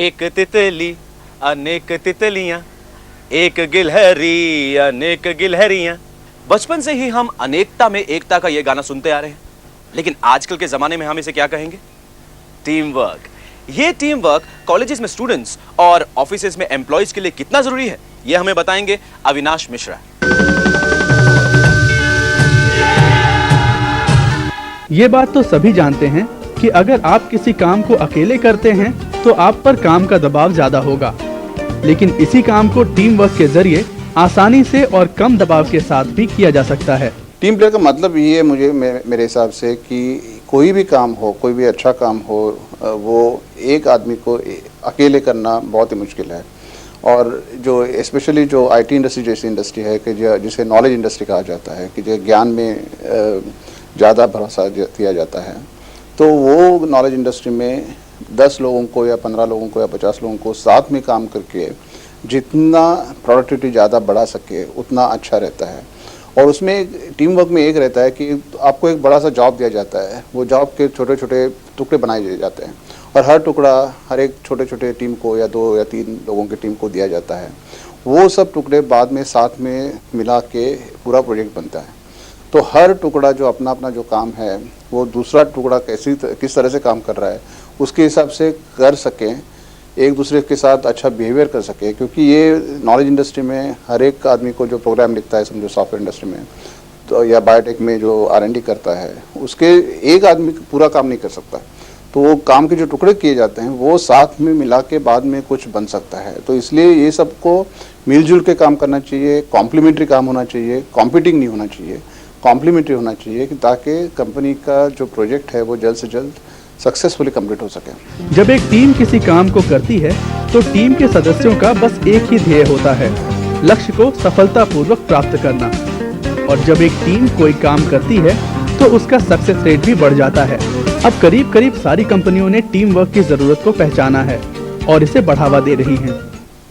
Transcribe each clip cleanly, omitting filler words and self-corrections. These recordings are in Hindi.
एक तितली अनेक तितलियां, एक गिलहरी अनेक गिलहरियां। बचपन से ही हम अनेकता में एकता का यह गाना सुनते आ रहे हैं, लेकिन आजकल के जमाने में हम इसे क्या कहेंगे? Team work. ये टीम वर्क कॉलेजेस में स्टूडेंट्स और ऑफिसेज में एम्प्लॉयज के लिए कितना जरूरी है, यह हमें बताएंगे अविनाश मिश्रा। ये बात तो सभी जानते हैं कि अगर आप किसी काम को अकेले करते हैं तो आप पर काम का दबाव ज्यादा होगा, लेकिन इसी काम को टीम वर्क के जरिए आसानी से और कम दबाव के साथ भी किया जा सकता है। टीम प्लेयर का मतलब ये है मेरे हिसाब से कि कोई भी काम हो, कोई भी अच्छा काम हो, वो एक आदमी को अकेले करना बहुत ही मुश्किल है। और जो स्पेशली जो आईटी इंडस्ट्री जैसी इंडस्ट्री है कि जिसे नॉलेज इंडस्ट्री कहा जाता है, कि जो ज्ञान में ज़्यादा भरोसा दिया जाता है, तो वो नॉलेज इंडस्ट्री में 10 लोगों को या 15 लोगों को या 50 लोगों को साथ में काम करके जितना प्रोडक्टिविटी ज़्यादा बढ़ा सके उतना अच्छा रहता है। और उसमें टीम वर्क में एक रहता है कि आपको एक बड़ा सा जॉब दिया जाता है, वो जॉब के छोटे छोटे टुकड़े बनाए जाते हैं और हर टुकड़ा हर एक छोटे छोटे टीम को या 2 या 3 लोगों की टीम को दिया जाता है। वो सब टुकड़े बाद में साथ में मिला के पूरा प्रोजेक्ट बनता है। तो हर टुकड़ा जो अपना अपना जो काम है वो दूसरा टुकड़ा किस तरह से काम कर रहा है उसके हिसाब से कर सकें, एक दूसरे के साथ अच्छा बिहेवियर कर सके। क्योंकि ये नॉलेज इंडस्ट्री में हर एक आदमी को जो प्रोग्राम लिखता है, समझो सॉफ्टवेयर इंडस्ट्री में तो या बायोटेक में जो R&D करता है, उसके एक आदमी पूरा काम नहीं कर सकता। तो वो काम के जो टुकड़े किए जाते हैं वो साथ में मिला के बाद में कुछ बन सकता है। तो इसलिए ये सबको मिलजुल के काम करना चाहिए, कॉम्प्लीमेंट्री काम होना चाहिए, कॉम्पिटिंग नहीं होना चाहिए, कॉम्प्लीमेंट्री होना चाहिए, कि ताकि कंपनी का जो प्रोजेक्ट है वो जल्द से जल्द सक्सेसफुली कंप्लीट हो सके। जब एक टीम किसी काम को करती है तो टीम के सदस्यों का बस एक ही ध्येय होता है, लक्ष्य को सफलतापूर्वक प्राप्त करना। और जब एक टीम कोई काम करती है तो उसका सक्सेस रेट भी बढ़ जाता है। अब करीब करीब सारी कंपनियों ने टीम वर्क की जरूरत को पहचाना है और इसे बढ़ावा दे रही हैं।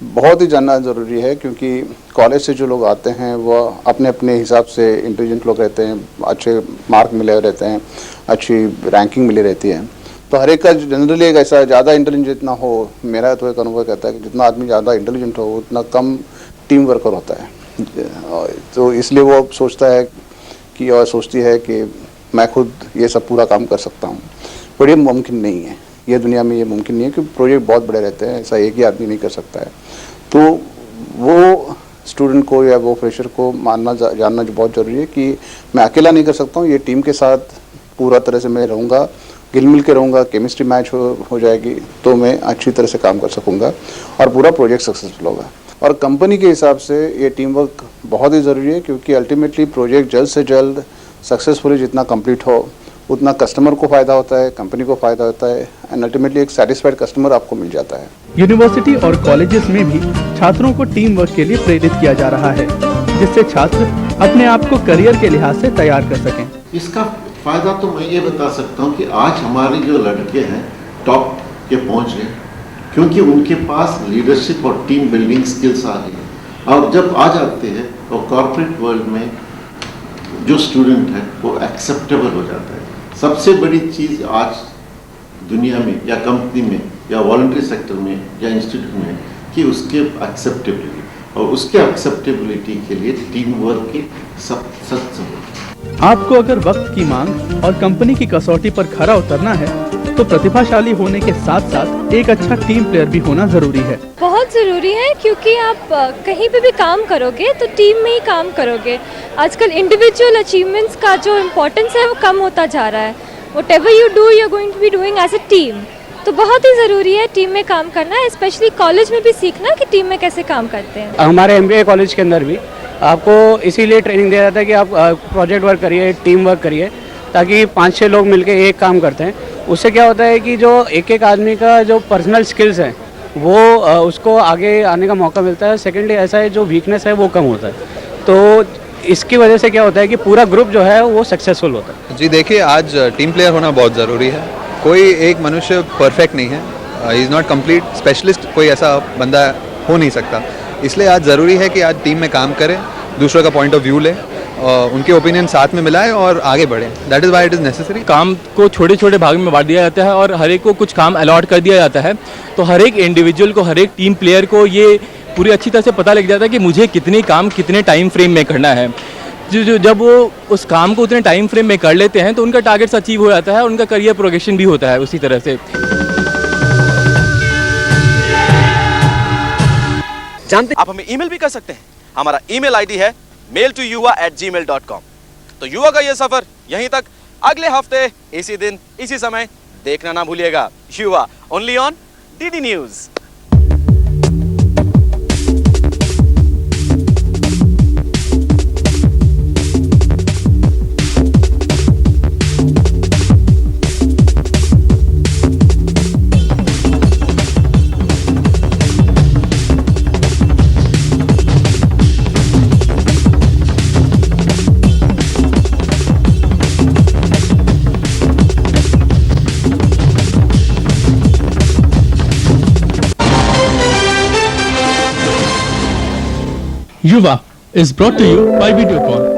बहुत ही जानना ज़रूरी है, क्योंकि कॉलेज से जो लोग आते हैं वो अपने अपने हिसाब से इंटेलिजेंट लोग रहते हैं, अच्छे मार्क मिले रहते हैं, अच्छी रैंकिंग मिली रहती है। तो हर एक का जनरली एक ऐसा ज़्यादा इंटेलिजेंट जितना हो, मेरा तो एक अनुभव कहता है कि जितना आदमी ज़्यादा इंटेलिजेंट हो उतना कम टीम वर्कर होता है। तो इसलिए वो सोचता है कि और सोचती है कि मैं खुद ये सब पूरा काम कर सकता हूँ, पर ये मुमकिन नहीं है। ये दुनिया में ये मुमकिन नहीं है, क्योंकि प्रोजेक्ट बहुत बड़े रहते हैं, ऐसा एक ही आदमी नहीं कर सकता है। तो वो स्टूडेंट को या वो फ्रेशर को जानना जो बहुत ज़रूरी है कि मैं अकेला नहीं कर सकता हूँ, ये टीम के साथ पूरा तरह से मैं रहूँगा, गिल मिल के रहूँगा, केमिस्ट्री मैच हो जाएगी तो मैं अच्छी तरह से काम कर सकूँगा और पूरा प्रोजेक्ट सक्सेसफुल होगा। और कंपनी के हिसाब से ये टीम वर्क बहुत ही ज़रूरी है, क्योंकि अल्टीमेटली प्रोजेक्ट जल्द से जल्द सक्सेसफुली जितना कंप्लीट हो उतना कस्टमर को फ़ायदा होता है, कंपनी को फ़ायदा होता है, एंड अल्टीमेटली एक सेटिस्फाइड कस्टमर आपको मिल जाता है। यूनिवर्सिटी और कॉलेजेस में भी छात्रों को टीम वर्क के लिए प्रेरित किया जा रहा है, जिससे छात्र अपने आप को करियर के लिहाज से तैयार कर सकें। इसका फ़ायदा तो मैं ये बता सकता हूँ कि आज हमारे जो लड़के हैं टॉप के पहुँच गए, क्योंकि उनके पास लीडरशिप और टीम बिल्डिंग स्किल्स आ गई। और जब आ जाते हैं तो कॉर्पोरेट वर्ल्ड में जो स्टूडेंट है वो एक्सेप्टेबल हो जाता है। सबसे बड़ी चीज़ आज दुनिया में या कंपनी में या वॉलंटरी सेक्टर में या इंस्टीट्यूट में कि उसके एक्सेप्टेबिलिटी, और उसके एक्सेप्टेबिलिटी के लिए टीम वर्क की सब सख्त। आपको अगर वक्त की मांग और कंपनी की कसौटी पर खरा उतरना है तो प्रतिभाशाली होने के साथ साथ एक अच्छा टीम प्लेयर भी होना जरूरी है। बहुत ज़रूरी है, क्योंकि आप कहीं पे भी काम करोगे तो टीम में ही काम करोगे। आजकल इंडिविजुअल अचीवमेंट्स का जो इम्पोर्टेंस है वो कम होता जा रहा है। Whatever you do you are going to be doing as a team. तो बहुत ही ज़रूरी है टीम में काम करना, स्पेशली कॉलेज में भी सीखना कि टीम में कैसे काम करते हैं। हमारे MBA कॉलेज के अंदर भी आपको इसीलिए ट्रेनिंग दिया जाता है कि आप प्रोजेक्ट वर्क करिए, टीम वर्क करिए, ताकि 5-6 लोग मिलकर एक काम करते हैं। उससे क्या होता है कि जो एक आदमी का जो पर्सनल स्किल्स हैं वो उसको आगे आने का मौका मिलता है। सेकेंडली ऐसा है जो वीकनेस है वो कम होता है। तो इसकी वजह से क्या होता है कि पूरा ग्रुप जो है वो सक्सेसफुल होता है। जी देखिए, आज टीम प्लेयर होना बहुत ज़रूरी है। कोई एक मनुष्य परफेक्ट नहीं है, इज़ नॉट कंप्लीट स्पेशलिस्ट, कोई ऐसा बंदा हो नहीं सकता। इसलिए आज ज़रूरी है कि आज टीम में काम करें, दूसरों का पॉइंट ऑफ व्यू लें उनके ओपिनियन साथ में मिलाए और आगे बढ़े. That is why it is necessary. काम को छोटे छोटे भाग में बांट दिया जाता है और हर एक को कुछ काम अलॉट कर दिया जाता है. तो हर एक इंडिविजुअल को, हर एक टीम प्लेयर को ये पूरी अच्छी तरह से पता लग जाता है कि मुझे कितने काम कितने टाइम फ्रेम में करना है. जब वो उस काम को उतने टाइम फ्रेम में कर लेते हैं तो उनका टारगेट्स अचीव हो जाता है और उनका करियर प्रोग्रेशन भी होता है उसी तरह से. जानते आप हमें ईमेल भी कर सकते हैं. हमारा ईमेल आईडी है mail2yuva@gmail.com. तो युवा का ये सफर यहीं तक. अगले हफ्ते इसी दिन इसी समय देखना ना भूलिएगा. युवा only on DD news. Yuva is brought to you by Videocon.